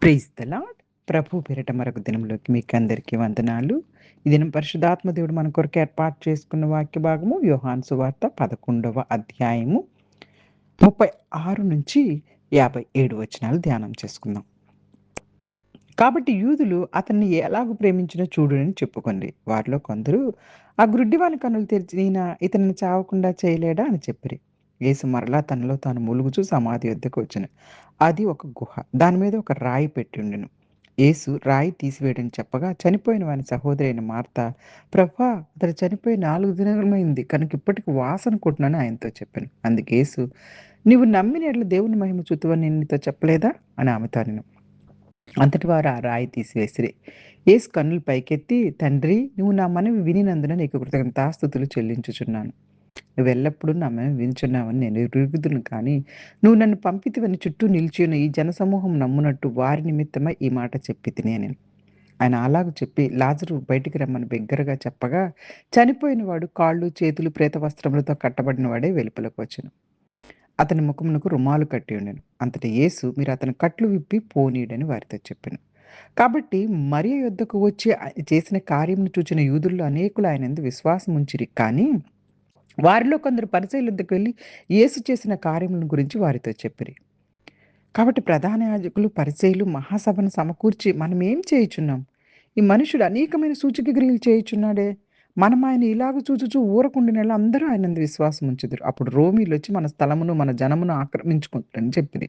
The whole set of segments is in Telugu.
Praise the lord. ప్రభు పేరిట మరొక దినంలోకి మీకందరికీ వందనాలు. ఈ దినం పరిశుద్ధాత్మ దేవుడు మన కొరకు ఏర్పాటు చేసుకున్న వాక్య భాగము యోహాను సువార్త 11వ అధ్యాయము 36-57 వచనాలు ధ్యానం చేసుకుందాం. కాబట్టి యూదులు అతన్ని ఎలాగు ప్రేమించినో చూడుడని చెప్పుకొండి. వారిలో కొందరు ఆ గ్రుడ్డివాని కన్నులు తెరిచి ఈయన ఇతనిని చావకుండా చేయలేడా అని చెప్పిరి. యేసు మరలా తనలో తాను మూలుగుచూ సమాధి వద్దకు వచ్చెను. అది ఒక గుహ. దాని మీద ఒక రాయి పెట్టి ఉండెను. యేసు రాయి తీసివేయడని చెప్పగా చనిపోయిన వాని సహోదరి అయిన మార్త, ప్రభా, అతడు చనిపోయి 4 దినములైంది కనుక ఇప్పటికి వాసన కొట్టునని ఆయనతో చెప్పెను. అందుకు యేసు, నీవు నమ్మిన యెడల దేవుని మహిమ చూతువని నేను నీతో చెప్పలేదా అని ఆమెతో అనెను. అంతటి వారు ఆ రాయి తీసివేసిరి. యేసు కన్నులు పైకెత్తి, తండ్రి, నువ్వు నా మనవి వినినందున నీకు కృతజ్ఞతాస్తుతులు చెల్లించుచున్నాను. నువ్వెల్లప్పుడూ నా మనవి వినుచున్నావని నేను ఎరుగుదును కానీ, నువ్వు నన్ను పంపితివని చుట్టూ నిలిచియున్న ఈ జనసమూహం నమ్మునట్టు వారి నిమిత్తమై ఈ మాట చెప్పి తిని అనెను. ఆయన అలాగు చెప్పి లాజరు బయటికి రమ్మని బిగ్గరగా చెప్పగా, చనిపోయిన వాడు కాళ్ళు, చేతులు ప్రేత వస్త్రములతో కట్టబడిన వాడే వెలుపలకు వచ్చెను. అతని ముఖమునకు రుమాలు కట్టి ఉండెను. అంతట యేసు, మీరు అతని కట్లు విప్పి పోనీయుడని వారితో చెప్పెను. కాబట్టి మరియ యొద్దకు వచ్చి ఆయన చేసిన కార్యమును చూచిన యూదుల్లో అనేకులు ఆయనందు విశ్వాసముంచిరి. కానీ వారిలో కొందరు పరిసయ్యుల యొద్దకు వెళ్లి యేసు చేసిన కార్యములను గురించి వారితో చెప్పిరి. కాబట్టి ప్రధాన యాజకులు, పరిసయ్యులు మహాసభను సమకూర్చి, మనమేం చేయుచున్నాం? ఈ మనుషుడు అనేకమైన సూచక క్రియలు చేయుచున్నాడే. మనం ఆయన ఇలాగ చూచుచూ ఊరకుండినెడల అందరూ ఆయనందు విశ్వాసం ఉంచుదురు. అప్పుడు రోమీయులొచ్చి మన స్థలమును, మన జనమును ఆక్రమించుకుంటారని చెప్పిరి.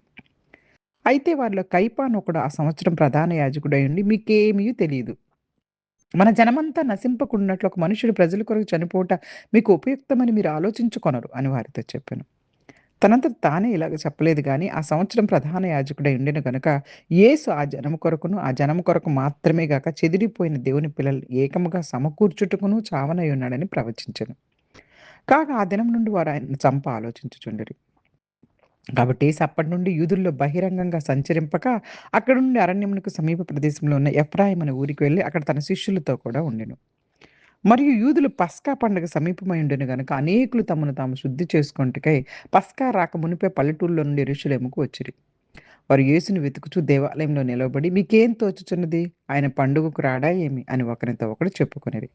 అయితే వారిలో కయప అనొకడు ఆ సంవత్సరం ప్రధాన యాజకుడై ఉండి, మీకేమీ తెలీదు. మన జనమంతా నశింపకుండునట్లు ఒక మనుషుడు ప్రజల కొరకు చనిపోవుట మీకు ఉపయుక్తమని మీరు ఆలోచించుకొనరు అని వారితో చెప్పెను. తనంతట తానే ఇలాగ చెప్పలేదు గాని, ఆ సంవత్సరం ప్రధాన యాజకుడై ఉండెను గనుక, యేసు ఆ జనము కొరకును, ఆ జనము కొరకు మాత్రమే గాక చెదిరిపోయిన దేవుని పిల్లలు ఏకముగా సమకూర్చుటకును చావనయున్నాడని ప్రవచించెను. కాగా ఆ దినం నుండి వారు ఆయనను చంప ఆలోచించుచుండిరి. కాబట్టి యేసు అప్పటి నుండి యూదుల్లో బహిరంగంగా సంచరింపక, అక్కడి నుండి అరణ్యమునకు సమీప ప్రదేశంలో ఉన్న ఎఫ్రాయిం అనే ఊరికి వెళ్లి, అక్కడ తన శిష్యులతో కూడా ఉండెను. మరియు యూదులు పస్కా పండుగ సమీపమై ఉండెను గనుక అనేకులు తమను తాము శుద్ధి చేసుకొనుటకై పస్కా రాక మునిపే పల్లెటూళ్ళలో నుండి యెరూషలేముకు వచ్చిరి. వారు యేసుని వెతుకుచూ దేవాలయంలో నిలవబడి, మీకేం తోచుచున్నది? ఆయన పండుగకు రాడా ఏమి? అని ఒకనితో ఒకడు చెప్పుకొనిరి.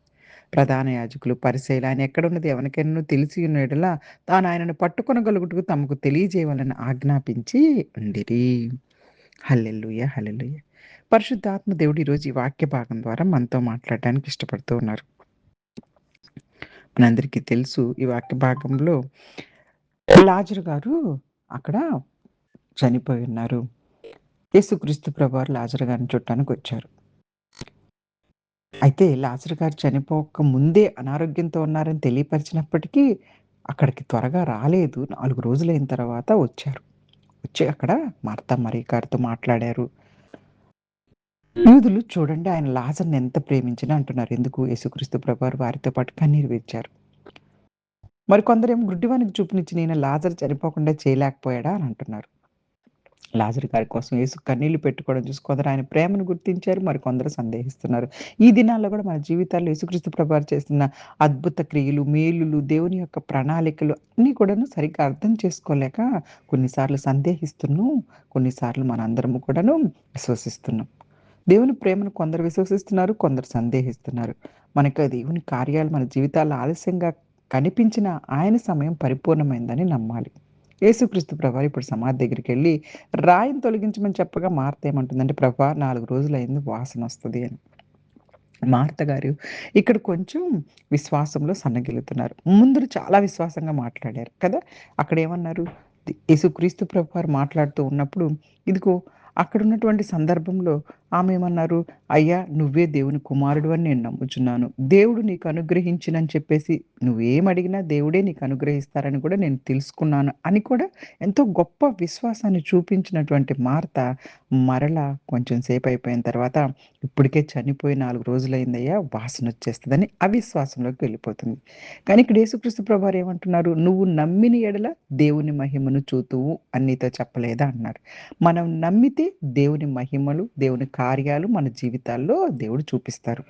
ప్రధాన యాజకులు, పరిసయ్యులు ఆయన ఎక్కడున్నది ఎవనికైనను తెలిసియున్న యెడల తాను ఆయనను పట్టుకొనగలుగుటకు తమకు తెలియజేయవలని ఆజ్ఞాపించి ఉండిరి. హల్లెలూయా! హల్లెలూయా! పరిశుద్ధాత్మ దేవుడు ఈరోజు ఈ వాక్య భాగం ద్వారా మనతో మాట్లాడడానికి ఇష్టపడుతూ ఉన్నారు. మనందరికీ తెలుసు ఈ వాక్య భాగంలో లాజరు గారు అక్కడ చనిపోయి ఉన్నారు. యేసుక్రీస్తు ప్రభువారు లాజరు గారిని చూడటానికొచ్చారు. అయితే లాజరు గారు చనిపోక ముందే అనారోగ్యంతో ఉన్నారని తెలియపరిచినప్పటికీ అక్కడికి త్వరగా రాలేదు. 4 రోజులైన తర్వాత వచ్చారు. వచ్చి అక్కడ మార్తా, మరియ గారితో మాట్లాడారు. యూదులు చూడండి ఆయన లాజర్‌ని ఎంత ప్రేమించినా అంటున్నారు. ఎందుకు? యేసుక్రీస్తు ప్రభువారు వారితో పాటు కన్నీరు విడిచారు. మరికొందరేమో గుడ్డివానికి చూపునిచ్చిన ఈయన లాజరు చనిపోకుండా చేయలేకపోయాడా అని అంటున్నారు. లాజరు గారి కోసం యేసు కన్నీళ్లు పెట్టుకోవడం చూసి కొందరు ఆయన ప్రేమను గుర్తించారు. మరికొందరు సందేహిస్తున్నారు. ఈ దినాల్లో కూడా మన జీవితాల్లో యేసుక్రీస్తు ప్రభువారు చేస్తున్న అద్భుత క్రియలు, మేలులు, దేవుని యొక్క ప్రణాళికలు అన్నీ కూడాను సరిగ్గా అర్థం చేసుకోలేక కొన్నిసార్లు సందేహిస్తున్నాం. కొన్నిసార్లు మనందరము కూడాను విశ్వసిస్తున్నాం. దేవుని ప్రేమను కొందరు విశ్వసిస్తున్నారు. కొందరు సందేహిస్తున్నారు. మనకు దేవుని కార్యాలు మన జీవితాల్లో ఆలస్యంగా కనిపించిన ఆయన సమయం పరిపూర్ణమైందని నమ్మాలి. యేసుక్రీస్తు ప్రభువారు ఇప్పుడు సమాధి దగ్గరికెళ్ళి రాయిని తొలగించమని చెప్పగా మార్త ఏమంటుందంటే, ప్రభా 4 రోజులయింది వాసనొస్తది అని. మార్త గారు ఇక్కడ కొంచెం విశ్వాసంలో సన్నగిల్లుతున్నారు. ముందు చాలా విశ్వాసంగా మాట్లాడారు కదా! అక్కడేమన్నారు? యేసుక్రీస్తు ప్రభువారు మాట్లాడుతూ ఉన్నప్పుడు, ఇదిగో అక్కడున్నటువంటి సందర్భంలో ఆమె ఏమన్నారు? అయ్యా! నువ్వే దేవుని కుమారుడు అని నేను నమ్ముచున్నాను. దేవుడు నీకు అనుగ్రహించినని చెప్పేసి నువ్వేమడిగినా దేవుడే నీకు అనుగ్రహిస్తారని కూడా నేను తెలుసుకున్నాను అని కూడా ఎంతో గొప్ప విశ్వాసాన్ని చూపించినటువంటి మార్త మరలా కొంచెం సేపు అయిపోయిన తర్వాత ఇప్పటికే చనిపోయి 4 రోజులయిందయ్యా! వాసనొచ్చేస్తదని అవిశ్వాసంలోకి వెళ్ళిపోతుంది. కానీ ఇక్కడ యేసుక్రీస్తు ప్రభువారు ఏమంటున్నారు? "నువ్వు నమ్మిన ఎడల దేవుని మహిమను చూతువు" అని నీతో చెప్పలేదా అన్నారు. మనం నమ్మితే దేవుని మహిమలు, దేవుని కార్యాలు మన జీవితాల్లో దేవుడు చూపిస్తారు.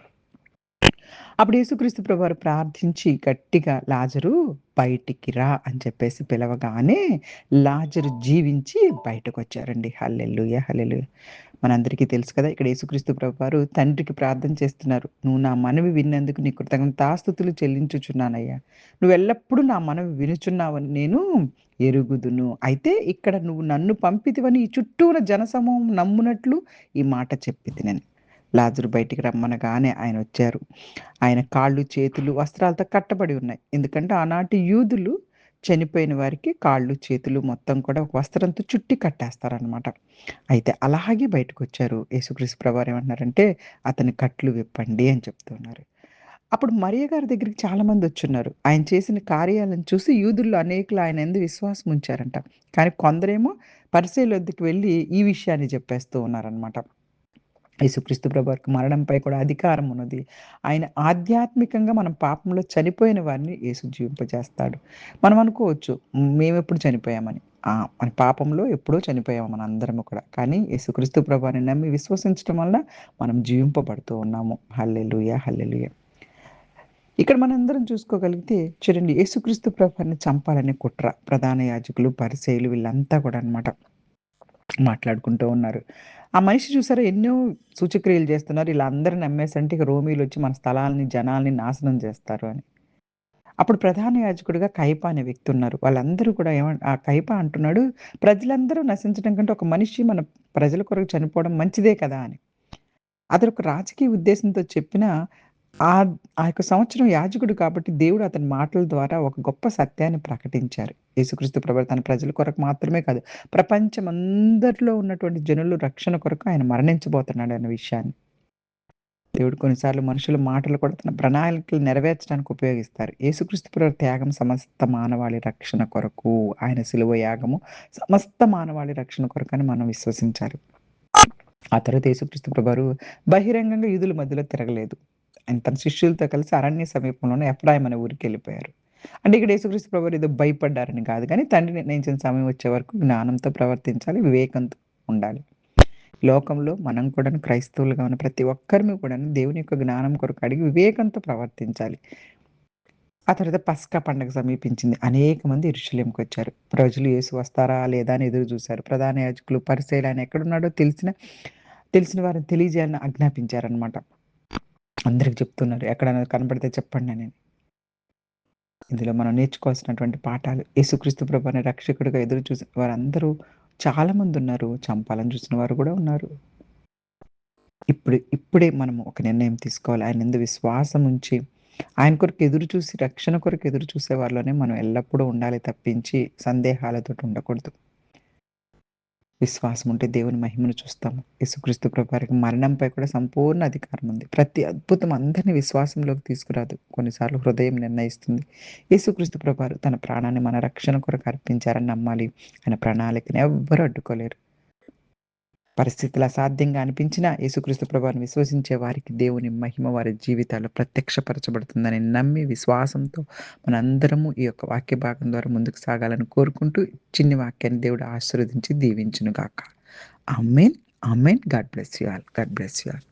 అప్పుడు యేసుక్రీస్తు ప్రభువారు ప్రార్థించి గట్టిగా "లాజరు బయటికి రా" అని చెప్పేసి పిలవగానే లాజరు జీవించి బయటకొచ్చారండి. హల్లెలూయా! హల్లెలూయా! మనందరికీ తెలుసు కదా! ఇక్కడ యేసుక్రీస్తు ప్రభువారు తండ్రికి ప్రార్థన చేస్తున్నారు. "నువ్వు నా మనవి విన్నందుకు నీ కృతజ్ఞతాస్తుతులు చెల్లించుచున్నానయ్యా. నువ్వెల్లప్పుడూ నా మనవి వినుచున్నావని నేను ఎరుగుదును. అయితే ఇక్కడ నువ్వు నన్ను పంపితివని ఈ చుట్టూర జనసమూహం నమ్మునట్లు ఈ మాట చెప్పితినని." లాజరు బయటికి రమ్మనగానే ఆయనొచ్చారు. ఆయన కాళ్ళు, చేతులు వస్త్రాలతో కట్టబడి ఉన్నాయి. ఎందుకంటే ఆనాటి యూదులు చనిపోయిన వారికి కాళ్ళు, చేతులు మొత్తం కూడా ఒక వస్త్రంతో చుట్టి కట్టేస్తారనమాట. అయితే అలాగే బయటకొచ్చారు. యేసుక్రీస్తు ప్రభువారు ఏమంటున్నారంటే, "అతని కట్లు విప్పండి" అని చెప్తూ ఉన్నారు. అప్పుడు మరియ గారి దగ్గరికి చాలామందొచ్చున్నారు. ఆయన చేసిన కార్యాలను చూసి యూదుల్లో అనేకులు ఆయన యందు విశ్వాసం ఉంచారంట. కానీ కొందరేమో పరిసయ్యుల వద్దకు వెళ్లి ఈ విషయాన్ని చెప్పేస్తూ ఉన్నారనమాట. యేసుక్రీస్తు ప్రభువారికి మరణంపై కూడా అధికారం ఉన్నది. ఆయన ఆధ్యాత్మికంగా మనం పాపంలో చనిపోయిన వారిని యేసు జీవింపజేస్తాడు. మనం అనుకోవచ్చు మేమెప్పుడు చనిపోయామని. మన పాపంలో ఎప్పుడో చనిపోయాము మనందరము కూడా. కానీ యేసుక్రీస్తు ప్రభువారిని నమ్మి విశ్వసించటం వలన మనం జీవింపబడుతూ ఉన్నాము. హల్లెలూయా! హల్లెలూయా! ఇక్కడ మనందరం చూసుకోగలిగితే చూడండి యేసుక్రీస్తు ప్రభువారిని చంపాలనే కుట్ర ప్రధాన యాజకులు, పరిసయ్యులు వీళ్ళంతా కూడా అన్నమాట. మాట్లాడుకుంటూ ఉన్నారు. ఆ మనిషి చూసారా ఎన్నో సూచక్రియలు చేస్తున్నారు. ఇలా అందరూ నమ్మేసంటే ఇక రోమీలొచ్చి మన స్థలాల్ని, జనాల్ని నాశనం చేస్తారు అని. అప్పుడు ప్రధాన యాజకుడిగా కయప అనే వ్యక్తి ఉన్నారు. వాళ్ళందరూ కూడా ఆ కయప అంటున్నాడు, "ప్రజలందరూ నశించడం కంటే ఒక మనిషి మన ప్రజల కొరకు చనిపోవడం మంచిదే కదా!" అని. అతడొక రాజకీయ ఉద్దేశంతో చెప్పినా ఆ యొక్క సంవత్సరం యాజకుడు కాబట్టి దేవుడు అతని మాటల ద్వారా ఒక గొప్ప సత్యాన్ని ప్రకటించారు. యేసుక్రీస్తు ప్రభువు తన ప్రజల కొరకు మాత్రమే కాదు, ప్రపంచమంతట్లో ఉన్నటువంటి జనులు రక్షణ కొరకు ఆయన మరణించబోతున్నాడన్న విషయాన్ని. దేవుడు కొన్నిసార్లు మనుషుల మాటలు కూడా తన ప్రణాళికలు నెరవేర్చడానికి ఉపయోగిస్తారు. యేసుక్రీస్తు ప్రభు త్యాగం సమస్త మానవాళి రక్షణ కొరకు. ఆయన శిలువ యాగము సమస్త మానవాళి రక్షణ కొరకని మనం విశ్వసించాలి. ఆ తర్వాత యేసుక్రీస్తు ప్రభువారు బహిరంగంగా యూదుల మధ్యలో తిరగలేదు. ఆయన తన శిష్యులతో కలిసి అరణ్య సమీపంలోనే ఎఫ్రాయిం అనే ఊరికెళ్ళిపోయారు. అంటే ఇక్కడ యేసుక్రీస్తు ప్రభువారు ఏదో భయపడ్డారని కాదు గానీ, తండ్రి నిర్ణయించిన సమయం వచ్చే వరకు జ్ఞానంతో ప్రవర్తించాలి, వివేకంతో ఉండాలి. లోకంలో మనం కూడాను క్రైస్తవులుగా ఉన్న ప్రతి ఒక్కరిమి కూడాను దేవుని యొక్క జ్ఞానం కొరకు అడిగి వివేకంతో ప్రవర్తించాలి. ఆ తర్వాత పస్కా పండగ సమీపించింది. అనేక మంది యెరూషలేముకొచ్చారు. ప్రజలు యేసు వస్తారా? లేదా? అని ఎదురు చూసారు. ప్రధాన యాజకులు, పరిసయ్యులు ఆయన ఎక్కడున్నాడో తెలిసిన వారిని తెలియజేయాలని ఆజ్ఞాపించారనమాట. అందరికి చెప్తున్నారు. ఎక్కడైనా కనపడితే చెప్పండని. ఇందులో మనం నేర్చుకోవాల్సినటువంటి పాఠాలు. యేసుక్రీస్తు ప్రభువుని రక్షకుడిగా ఎదురు చూసిన వారందరూ చాలా మందున్నారు. చంపాలని చూసిన వారు కూడా ఉన్నారు. ఇప్పుడే మనము ఒక నిర్ణయం తీసుకోవాలి. ఆయనందు విశ్వాసం ఉంచి, ఆయన కొరకు ఎదురు చూసి, రక్షణ కొరకు ఎదురు చూసే వారిలోనే మనం ఎల్లప్పుడూ ఉండాలి తప్పించి, సందేహాలతోటి ఉండకూడదు. విశ్వాసం ఉంటే దేవుని మహిమను చూస్తాము. యేసుక్రీస్తు ప్రభువారికి మరణంపై కూడా సంపూర్ణ అధికారం ఉంది. ప్రతి అద్భుతం అందరిని విశ్వాసంలోకి తీసుకురాదు. కొన్నిసార్లు హృదయం నిర్ణయిస్తుంది. యేసుక్రీస్తు ప్రభువారు తన ప్రాణాన్ని మన రక్షణ కొరకు అర్పించారని నమ్మాలి. ఆయన ప్రణాళికను ఎవ్వరు అడ్డుకోలేరు. పరిస్థితులు అసాధ్యంగా అనిపించినా యేసుక్రీస్తు ప్రభువారిని విశ్వసించే వారికి దేవుని మహిమ వారి జీవితాల్లో ప్రత్యక్షపరచబడుతుందని నమ్మి విశ్వాసంతో మనందరము ఈ యొక్క వాక్య భాగం ద్వారా ముందుకు సాగాలని కోరుకుంటూ చిన్ని వాక్యాన్ని దేవుడు ఆశీర్వదించి దీవించును గాక. Amen. Amen. God bless you all. God bless you all.